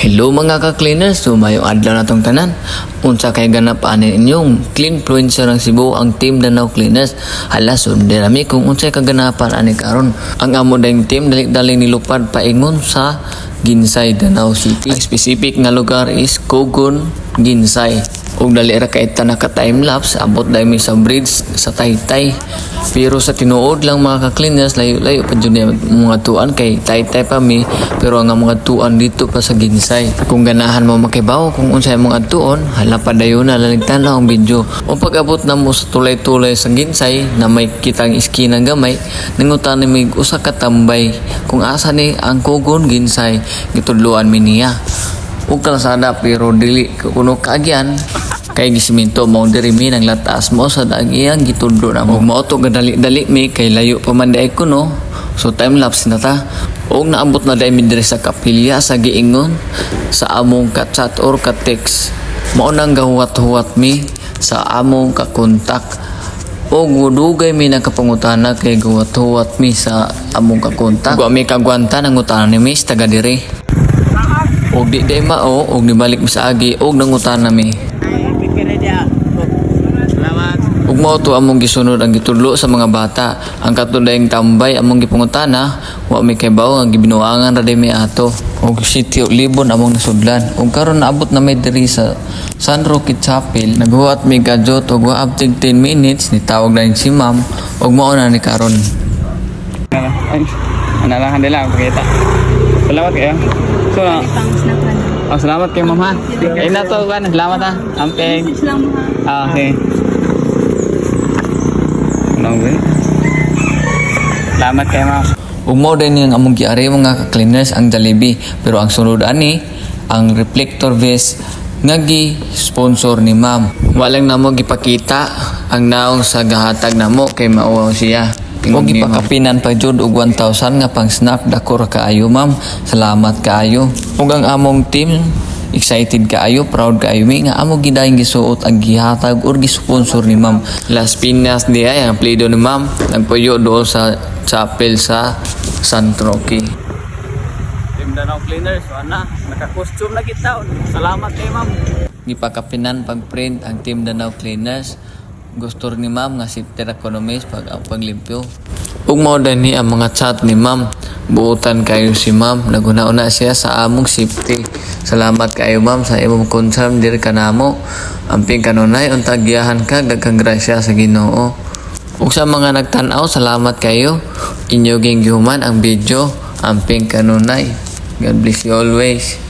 Hello mga ka-cleaners, sumayong adlaw na tong tanan. Unsa kay ganap ani inyong clean influencer ng Cebu ang Team Danau Cleaners. Hala sundirami kung unsay kaganapan ani karon. Ang amo dayong team dali nilupad paingon sa Ginsay, Danau City. Ang specific nga lugar is Cogon, Ginsay. Ug dali ra kay ta naka time lapse abot dai mi sa bridge sa Taytay. Pero sa tinuod lang mga ka-cleaners layo-layo pa jud mga tuan kay Taytay pa mi, pero ang mga tuan dito pa sa Ginsay. Kung ganahan mo makibaw kung unsay mga tuon, hala pa dayon na laligtan na ang video. O pag-abot na mo sa tulay-tulay sa Ginsay na may kitang iskina gamay, nangutan ni mig usa ka tambay kung asa ni ang Cogon, Ginsay, gitudloan mi niya. Ug kalsada pero dili kuno kaagyan kay gisiminto mo diri mi nang latas mo sa iyang gitundo na mo. Mao to gadali-dali mi kay layo pa man day kuno. So time lapse na ta. Og naabot na day mi diri sa kapilya sa giingon sa among ka chat or ka text. Mao nang gahuwat-huwat mi sa among ka kontak. Og dugay mi nakapangutana kay gahuwat-huwat mi sa among ka kontak. Wa mi kagwanta nang utana ni Miss taga diri. Og di mao og nibalik mi sa agi og nangutana mi. Ug mao to among gisunod ang gitudlo sa mga bata. Ang katudayng tambay among gipangutana, wa mi kay bawo nga gibinuangan ra mi ato. Og sitio libon among nasudlan. Ug karon naabot na may diri sa San Roque Chapel. Naghuwat mi gadjot og wa abtig 10 minutes ni tawag na si ma'am og mao na ni karon. Ay, analahan nila ang pakita. Salamat kayo. So, salamat kayo ma'am ha. Ay na to kan, salamat ha. Amping. Okay. Salamat kayo ma'am. Umo din yung among giari mga ka-cleaners ang Jollibee, pero ang sunod ani ang reflector vest nga gi-sponsor ni ma'am. Walang namo gipakita ang naong sa gahatag namo kay mauwaw siya. Og gipakapinan pa jud og 1,000 nga pang snack dako ra kaayo ma'am. Salamat kaayo. Ug ang among team excited kaayo, proud kaayo mi nga amo gidayeng gisuot ang gihatag or gisponsor ni ma'am. Las Piñas di ay ang pledo ni ma'am. Nagpuyo doon sa chapel sa San Roque. Team Danau Cleaners, ana, naka-costume na kita. Salamat kay ma'am. Gipakapinan pag-print ang Team Danau Cleaners. Gusto ni ma'am nga safety economies paglimpyo. Ug mao ni ang mga chat ni ma'am. Buutan kayo si ma'am. Naguna-una siya sa among safety. Salamat kayo ma'am sa imong concern diri kanamo. Amping kanunay unta giyahan ka daghang grasya sa Ginoo. Ug sa mga nagtan-aw, salamat kayo. Inyo ging gihuman ang video. Amping kanunay. God bless you always.